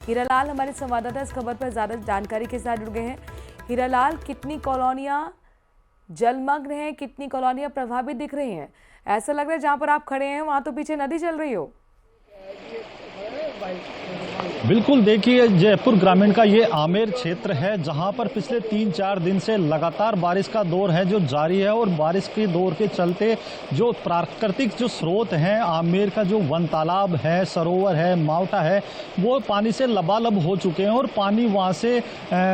हीरालाल हमारे संवाददाता इस खबर पर ज्यादा जानकारी के साथ जुड़ गए हैं। हीरालाल, कितनी कॉलोनियां जलमग्न हैं, कितनी कॉलोनियां प्रभावित दिख रही हैं? ऐसा लग रहा है जहां पर आप खड़े हैं वहां तो पीछे नदी चल रही हो। बिल्कुल, देखिए जयपुर ग्रामीण का ये आमेर क्षेत्र है जहां पर पिछले 3-4 दिन से लगातार बारिश का दौर है जो जारी है और बारिश के दौर के चलते जो प्राकृतिक जो स्रोत हैं आमेर का, जो वन तालाब है, सरोवर है, मावठा है, वो पानी से लबालब हो चुके हैं और पानी वहां से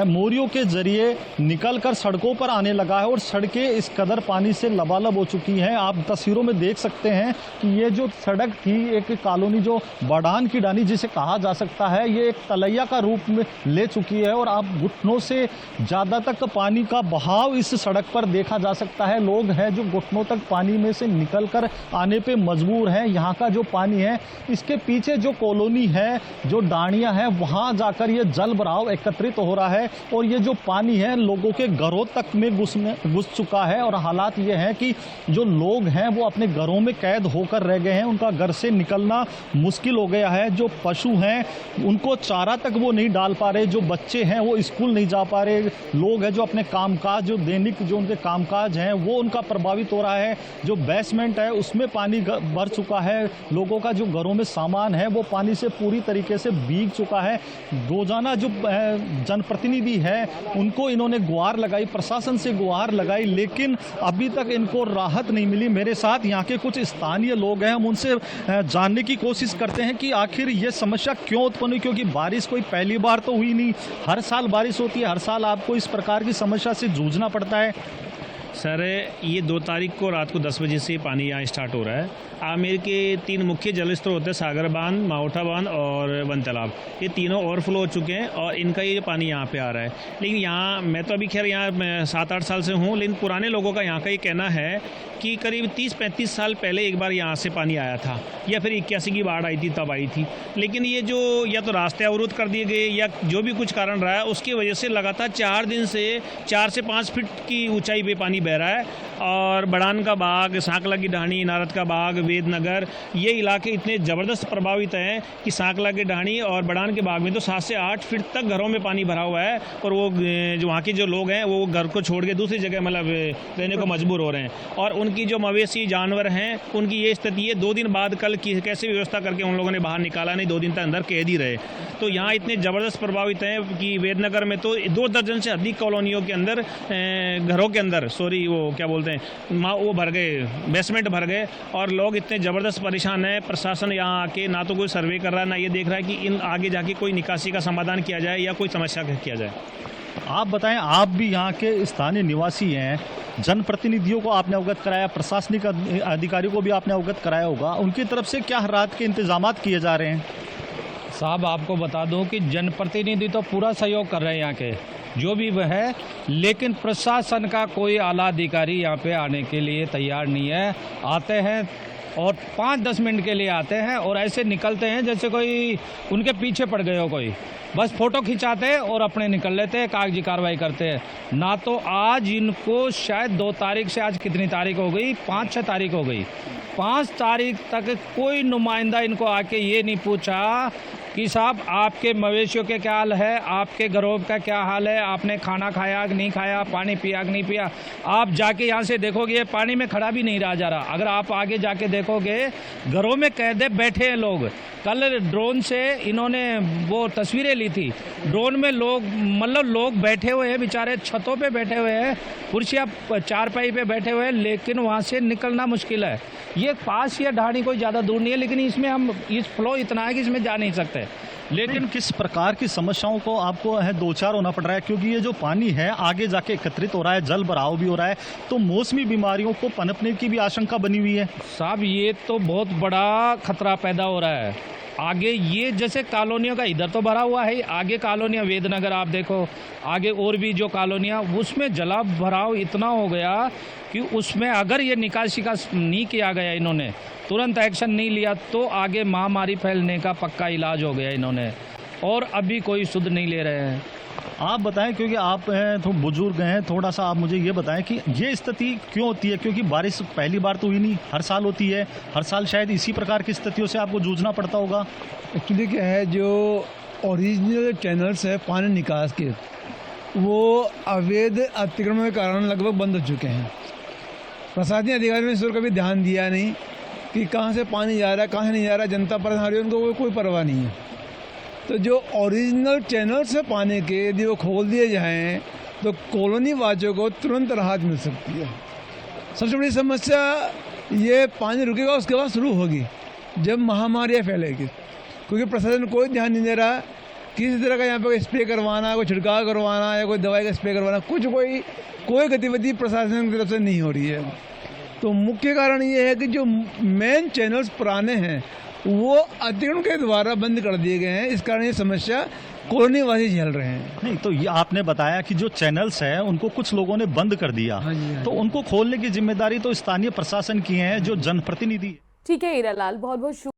मोरियों के जरिए निकलकर सड़कों पर आने लगा है और सड़कें इस कदर पानी से लबालब हो चुकी हैं। आप तस्वीरों में देख सकते हैं कि ये जो सड़क थी, एक कॉलोनी जो बाढ़ान की डानी जिसे कहा जा सकता है, ये एक तलैया का रूप में ले चुकी है और आप घुटनों से ज्यादा तक पानी का बहाव इस सड़क पर देखा जा सकता है। लोग हैं जो घुटनों तक पानी में से निकलकर आने पे मजबूर हैं। यहाँ का जो पानी है, इसके पीछे जो कॉलोनी है, जो डाणियां हैं, वहां जाकर ये जल भराव एकत्रित हो रहा है और ये जो पानी है लोगों के घरों तक में घुस चुका है और हालात ये है कि जो लोग हैं वो अपने घरों में कैद होकर रह गए हैं। उनका घर से निकलना मुश्किल हो गया है। जो पशु हैं उनको चारा तक वो नहीं डाल पा रहे, जो बच्चे हैं वो स्कूल नहीं जा पा रहे, लोग हैं जो अपने कामकाज, जो दैनिक जो उनके कामकाज हैं वो उनका प्रभावित हो रहा है। जो बेसमेंट है उसमें पानी भर चुका है। लोगों का जो घरों में सामान है वो पानी से पूरी तरीके से भीग चुका है। रोजाना जो जनप्रतिनिधि है उनको इन्होंने गुहार लगाई, प्रशासन से गुहार लगाई, लेकिन अभी तक इनको राहत नहीं मिली। मेरे साथ यहाँ के कुछ स्थानीय लोग हैं, हम उनसे जानने की कोशिश करते हैं कि आखिर ये समस्या क्यों उत्पन्न हुई, क्योंकि बारिश कोई पहली बार तो हुई नहीं, हर साल बारिश होती है, हर साल आपको इस प्रकार की समस्या से जूझना पड़ता है। सर, ये 2 तारीख को रात को 10 बजे से पानी यहाँ स्टार्ट हो रहा है। आमेर के 3 मुख्य जल स्रोत होते हैं, सागर बांध, मावठा बांध और वन तालाब। ये तीनों ओवरफ्लो हो चुके हैं और इनका ये पानी यहाँ पे आ रहा है। लेकिन यहाँ मैं तो अभी खैर यहाँ 7-8 साल से हूँ, लेकिन पुराने लोगों का यहाँ का ये कहना है कि करीब 30-35 साल पहले एक बार यहाँ से पानी आया था, या फिर 81 की बाढ़ आई थी तब आई थी। लेकिन ये जो या तो रास्ते अवरुद्ध कर दिए गए या जो भी कुछ कारण रहा है, उसकी वजह से लगातार 4 दिन से 4 से 5 फीट की ऊंचाई पे पानी बह रहा है। और बड़ान का बाग, सांकला की ढाणी, इनारत का बाग, वेदनगर, ये इलाके इतने ज़बरदस्त प्रभावित हैं कि सांकला की ढाणी और बड़ान के बाग में तो 7 से 8 फीट तक घरों में पानी भरा हुआ है और वो जो वहाँ के जो लोग हैं वो घर को छोड़ के दूसरी जगह मतलब रहने को मजबूर हो रहे हैं। और उनकी जो मवेशी जानवर हैं उनकी ये स्थिति है। 2 दिन बाद कल की कैसे व्यवस्था करके उन लोगों ने बाहर निकाला, नहीं 2 दिन तक अंदर कैद ही रहे। तो यहाँ इतने ज़बरदस्त प्रभावित हैं कि वेदनगर में तो 2 दर्जन से अधिक कॉलोनियों के अंदर, घरों के अंदर, वो क्या बोलते हैं, वो भर गए, बेसमेंट भर गए और लोग इतने ज़बरदस्त परेशान हैं। प्रशासन यहाँ आके ना तो कोई सर्वे कर रहा है, ना ये देख रहा है कि इन आगे जाके कोई निकासी का समाधान किया जाए या कोई समस्या किया जाए। आप बताएं, आप भी यहाँ के स्थानीय निवासी हैं, जनप्रतिनिधियों को आपने अवगत कराया, प्रशासनिक अधिकारियों को भी आपने अवगत कराया होगा, उनकी तरफ से क्या राहत के इंतजामात किए जा रहे हैं? साहब, आपको बता दूं कि जनप्रतिनिधि तो पूरा सहयोग कर रहे हैं यहाँ के जो भी वह है, लेकिन प्रशासन का कोई आला अधिकारी यहाँ पे आने के लिए तैयार नहीं है। आते हैं और 5-10 मिनट के लिए आते हैं और ऐसे निकलते हैं जैसे कोई उनके पीछे पड़ गए हो, कोई बस फोटो खिंचाते हैं और अपने निकल लेते हैं, कागजी कार्रवाई करते हैं। ना तो आज इनको शायद 2 तारीख से, आज कितनी तारीख हो गई, 5-6 तारीख हो गई, 5 तारीख तक कोई नुमाइंदा इनको आके ये नहीं पूछा कि साहब आपके मवेशियों के क्या हाल है, आपके घरों का क्या हाल है, आपने खाना खाया कि नहीं खाया, पानी पिया कि नहीं पिया। आप जाके यहाँ से देखोगे पानी में खड़ा भी नहीं रहा जा रहा। अगर आप आगे जाके देखोगे घरों में कैदे बैठे हैं लोग। कल ड्रोन से इन्होंने वो तस्वीरें ली थी, ड्रोन में लोग, मतलब लोग बैठे हुए हैं बेचारे, छतों पे बैठे हुए हैं, कुर्सियाँ चारपाई पे बैठे हुए हैं, लेकिन वहाँ से निकलना मुश्किल है। ये पास या ढाणी कोई ज़्यादा दूर नहीं है, लेकिन इसमें हम इस फ्लो इतना है कि इसमें जा नहीं सकते। लेकिन किस प्रकार की समस्याओं को आपको है 2-4 होना पड़ रहा है, क्योंकि ये जो पानी है आगे जाके एकत्रित हो रहा है, जल भराव भी हो रहा है, तो मौसमी बीमारियों को पनपने की भी आशंका बनी हुई है। साहब, ये तो बहुत बड़ा खतरा पैदा हो रहा है। आगे ये जैसे कॉलोनियों का इधर तो भरा हुआ है, आगे कॉलोनियाँ वेदनगर आप देखो, आगे और भी जो कॉलोनियाँ, उसमें जला भराव इतना हो गया कि उसमें अगर ये निकासी का नहीं किया गया, इन्होंने तुरंत एक्शन नहीं लिया, तो आगे महामारी फैलने का पक्का इलाज हो गया इन्होंने, और अभी कोई सुध नहीं ले रहे हैं। आप बताएं, क्योंकि आप हैं तो बुजुर्ग हैं, थोड़ा सा आप मुझे ये बताएं कि ये स्थिति क्यों होती है, क्योंकि बारिश पहली बार तो हुई नहीं, हर साल होती है, हर साल शायद इसी प्रकार की स्थितियों से आपको जूझना पड़ता होगा। एक्चुअली क्या है, जो ओरिजिनल चैनल्स है पानी निकास के, वो अवैध अतिक्रमण के कारण लगभग बंद हो चुके हैं। प्रशासनिक अधिकारियों ने इस पर कभी ध्यान दिया नहीं कि कहाँ से पानी जा रहा है, कहाँ से नहीं जा रहा है। जनता परेशान है, उनको कोई परवाह नहीं है। तो जो ओरिजिनल चैनल्स है पानी के, यदि वो खोल दिए जाएं तो कॉलोनी वासियों को तुरंत राहत मिल सकती है। सबसे बड़ी समस्या ये पानी रुकेगा उसके बाद शुरू होगी जब महामारियाँ फैलेगी, क्योंकि प्रशासन कोई ध्यान नहीं दे रहा। किसी तरह का यहाँ पे स्प्रे करवाना, कोई छिड़काव करवाना या कोई दवाई का स्प्रे करवाना, कोई गतिविधि प्रशासन की तरफ से नहीं हो रही है। तो मुख्य कारण ये है कि जो मेन चैनल्स पुराने हैं वो अतिक्रमण के द्वारा बंद कर दिए गए हैं। इस कारण ये समस्या कॉलोनी वासी झेल रहे हैं। नहीं, तो ये आपने बताया कि जो चैनल्स हैं उनको कुछ लोगों ने बंद कर दिया। हाँ जी, हाँ तो जी। उनको खोलने की जिम्मेदारी तो स्थानीय प्रशासन की है, जो जनप्रतिनिधि। ठीक है हीरालाल, बहुत बहुत